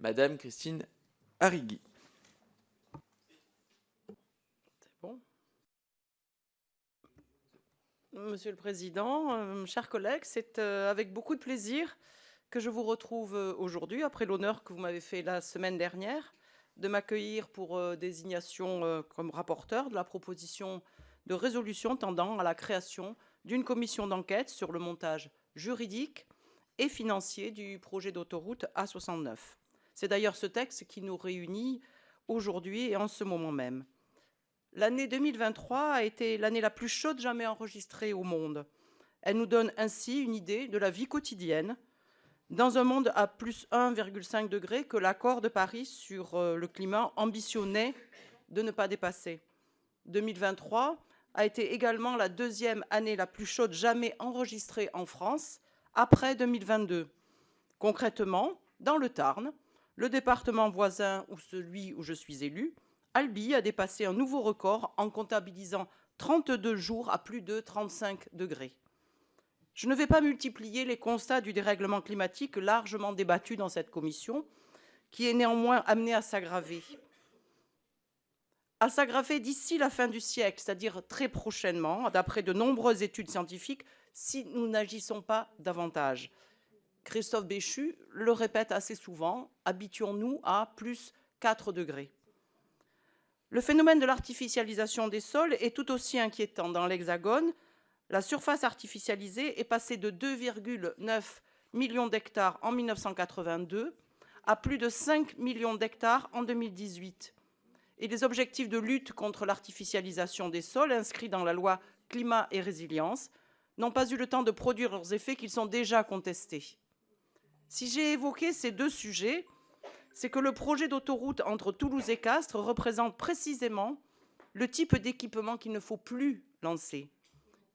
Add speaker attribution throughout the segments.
Speaker 1: Madame Christine Arrigui.
Speaker 2: C'est bon. Monsieur le Président, chers collègues, c'est avec beaucoup de plaisir que je vous retrouve aujourd'hui, après l'honneur que vous m'avez fait la semaine dernière, de m'accueillir pour désignation comme rapporteur de la proposition de résolution tendant à la création d'une commission d'enquête sur le montage juridique et financier du projet d'autoroute A69. C'est d'ailleurs ce texte qui nous réunit aujourd'hui et en ce moment même. L'année 2023 a été l'année la plus chaude jamais enregistrée au monde. Elle nous donne ainsi une idée de la vie quotidienne dans un monde à plus 1,5 degré que l'accord de Paris sur le climat ambitionnait de ne pas dépasser. 2023 a été également la deuxième année la plus chaude jamais enregistrée en France, après 2022. Concrètement, dans le Tarn, le département voisin ou celui où je suis élue, Albi a dépassé un nouveau record en comptabilisant 32 jours à plus de 35 degrés. Je ne vais pas multiplier les constats du dérèglement climatique largement débattus dans cette commission, qui est néanmoins amené à s'aggraver. D'ici la fin du siècle, c'est-à-dire très prochainement, d'après de nombreuses études scientifiques, si nous n'agissons pas davantage. Christophe Béchu le répète assez souvent, habituons-nous à plus 4 degrés. Le phénomène de l'artificialisation des sols est tout aussi inquiétant. Dans l'Hexagone, la surface artificialisée est passée de 2,9 millions d'hectares en 1982 à plus de 5 millions d'hectares en 2018. Et les objectifs de lutte contre l'artificialisation des sols inscrits dans la loi Climat et Résilience n'ont pas eu le temps de produire leurs effets qu'ils sont déjà contestés. Si j'ai évoqué ces deux sujets, c'est que le projet d'autoroute entre Toulouse et Castres représente précisément le type d'équipement qu'il ne faut plus lancer.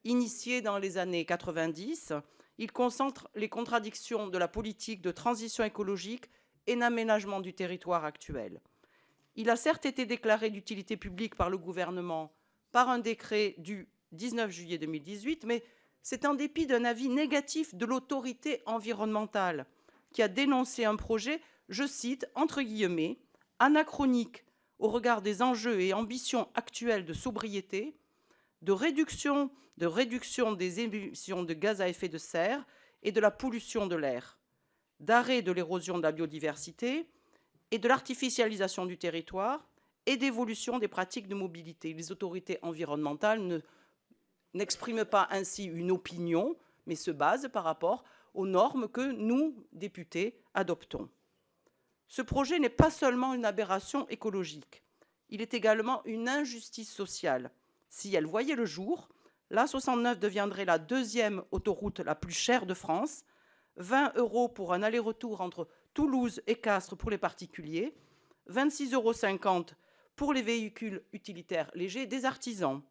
Speaker 2: Initié dans les années 90, il concentre les contradictions de la politique de transition écologique et d'aménagement du territoire actuel. Il a certes été déclaré d'utilité publique par le gouvernement par un décret du 19 juillet 2018, mais c'est en dépit d'un avis négatif de l'autorité environnementale qui a dénoncé un projet, je cite, entre guillemets, anachronique au regard des enjeux et ambitions actuelles de sobriété, de réduction des émissions de gaz à effet de serre et de la pollution de l'air, d'arrêt de l'érosion de la biodiversité et de l'artificialisation du territoire et d'évolution des pratiques de mobilité. Les autorités environnementales n'expriment pas ainsi une opinion, mais se basent par rapport aux normes que nous, députés, adoptons. Ce projet n'est pas seulement une aberration écologique, il est également une injustice sociale. Si elle voyait le jour, l'A69 deviendrait la deuxième autoroute la plus chère de France, 20 € pour un aller-retour entre Toulouse et Castres pour les particuliers, 26,50 € pour les véhicules utilitaires légers des artisans.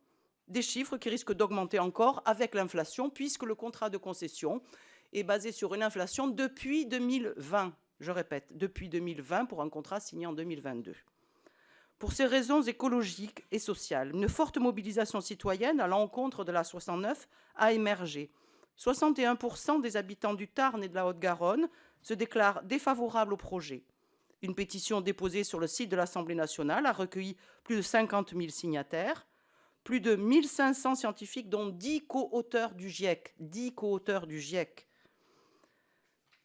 Speaker 2: Des chiffres qui risquent d'augmenter encore avec l'inflation, puisque le contrat de concession est basé sur une inflation depuis 2020. Je répète, depuis 2020 pour un contrat signé en 2022. Pour ces raisons écologiques et sociales, une forte mobilisation citoyenne à l'encontre de la 69 a émergé. 61% des habitants du Tarn et de la Haute-Garonne se déclarent défavorables au projet. Une pétition déposée sur le site de l'Assemblée nationale a recueilli plus de 50 000 signataires, plus de 1500 scientifiques, dont 10 co-auteurs du GIEC. 10 co-auteurs du GIEC.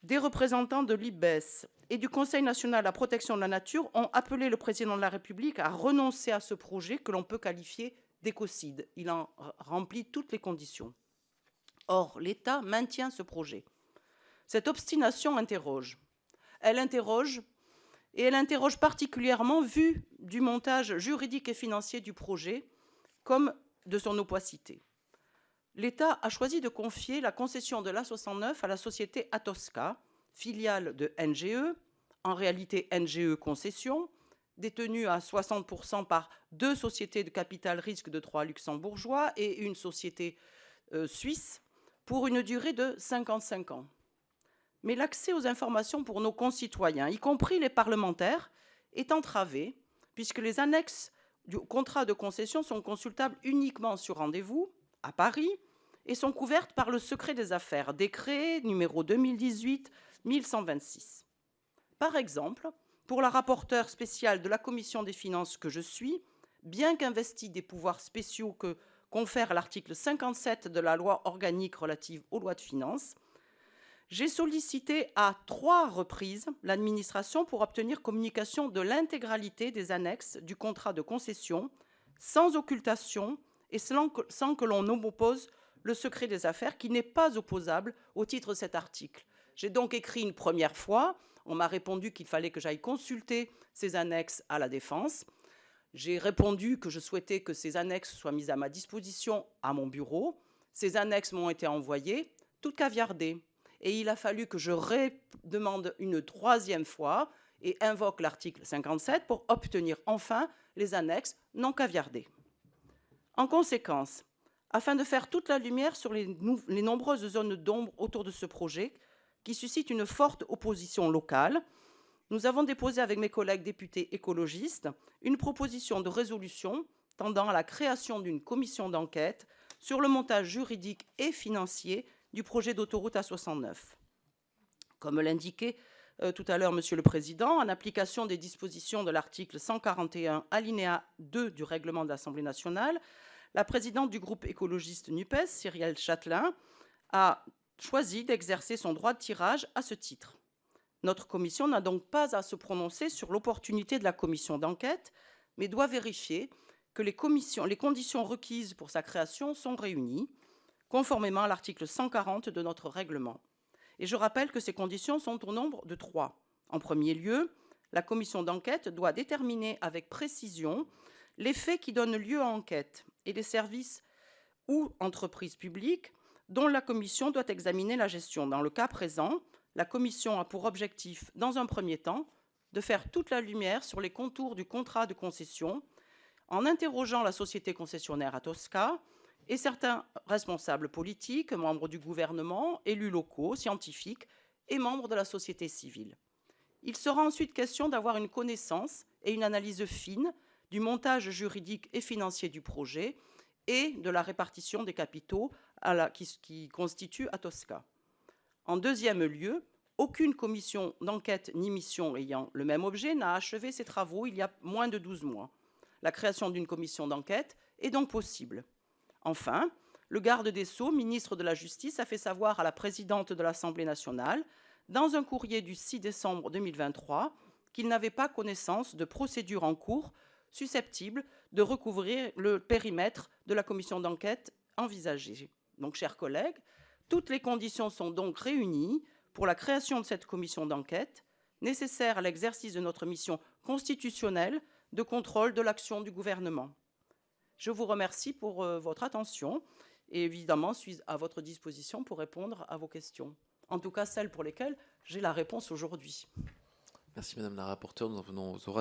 Speaker 2: Des représentants de l'IBES et du Conseil national de la protection de la nature ont appelé le président de la République à renoncer à ce projet que l'on peut qualifier d'écocide. Il en remplit toutes les conditions. Or, l'État maintient ce projet. Cette obstination interroge. Elle interroge particulièrement vu du montage juridique et financier du projet comme de son opacité. L'État a choisi de confier la concession de l'A69 à la société Atosca, filiale de NGE, en réalité NGE Concession, détenue à 60% par deux sociétés de capital risque de droit luxembourgeois et une société suisse, pour une durée de 55 ans. Mais l'accès aux informations pour nos concitoyens, y compris les parlementaires, est entravé, puisque les annexes du contrat de concession sont consultables uniquement sur rendez-vous, à Paris, et sont couvertes par le secret des affaires, décret numéro 2018-1126. Par exemple, pour la rapporteure spéciale de la Commission des finances que je suis, bien qu'investie des pouvoirs spéciaux que confère l'article 57 de la loi organique relative aux lois de finances, j'ai sollicité à 3 reprises l'administration pour obtenir communication de l'intégralité des annexes du contrat de concession, sans occultation et sans que l'on oppose le secret des affaires, qui n'est pas opposable au titre de cet article. J'ai donc écrit une première fois. On m'a répondu qu'il fallait que j'aille consulter ces annexes à la Défense. J'ai répondu que je souhaitais que ces annexes soient mises à ma disposition à mon bureau. Ces annexes m'ont été envoyées, toutes caviardées. Et il a fallu que je demande une 3e fois et invoque l'article 57 pour obtenir enfin les annexes non caviardées. En conséquence, afin de faire toute la lumière sur les nombreuses zones d'ombre autour de ce projet, qui suscite une forte opposition locale, nous avons déposé avec mes collègues députés écologistes une proposition de résolution tendant à la création d'une commission d'enquête sur le montage juridique et financier du projet d'autoroute A69. Comme l'indiquait tout à l'heure Monsieur le Président, en application des dispositions de l'article 141 alinéa 2 du règlement de l'Assemblée nationale, la présidente du groupe écologiste NUPES, Cyrielle Châtelain, a choisi d'exercer son droit de tirage à ce titre. Notre commission n'a donc pas à se prononcer sur l'opportunité de la commission d'enquête, mais doit vérifier que les conditions requises pour sa création sont réunies, conformément à l'article 140 de notre règlement. Et je rappelle que ces conditions sont au nombre de 3. En premier lieu, la commission d'enquête doit déterminer avec précision les faits qui donnent lieu à enquête et les services ou entreprises publiques dont la commission doit examiner la gestion. Dans le cas présent, la commission a pour objectif, dans un premier temps, de faire toute la lumière sur les contours du contrat de concession en interrogeant la société concessionnaire Atosca et certains responsables politiques, membres du gouvernement, élus locaux, scientifiques et membres de la société civile. Il sera ensuite question d'avoir une connaissance et une analyse fine du montage juridique et financier du projet et de la répartition des capitaux qui constitue Atosca. En deuxième lieu, aucune commission d'enquête ni mission ayant le même objet n'a achevé ses travaux il y a moins de 12 mois. La création d'une commission d'enquête est donc possible. Enfin, le garde des Sceaux, ministre de la Justice, a fait savoir à la présidente de l'Assemblée nationale, dans un courrier du 6 décembre 2023, qu'il n'avait pas connaissance de procédures en cours susceptibles de recouvrir le périmètre de la commission d'enquête envisagée. Donc, chers collègues, toutes les conditions sont donc réunies pour la création de cette commission d'enquête, nécessaire à l'exercice de notre mission constitutionnelle de contrôle de l'action du gouvernement. Je vous remercie pour votre attention et évidemment suis à votre disposition pour répondre à vos questions. En tout cas, celles pour lesquelles j'ai la réponse aujourd'hui.
Speaker 1: Merci Madame la rapporteure. Nous en venons aux orateurs.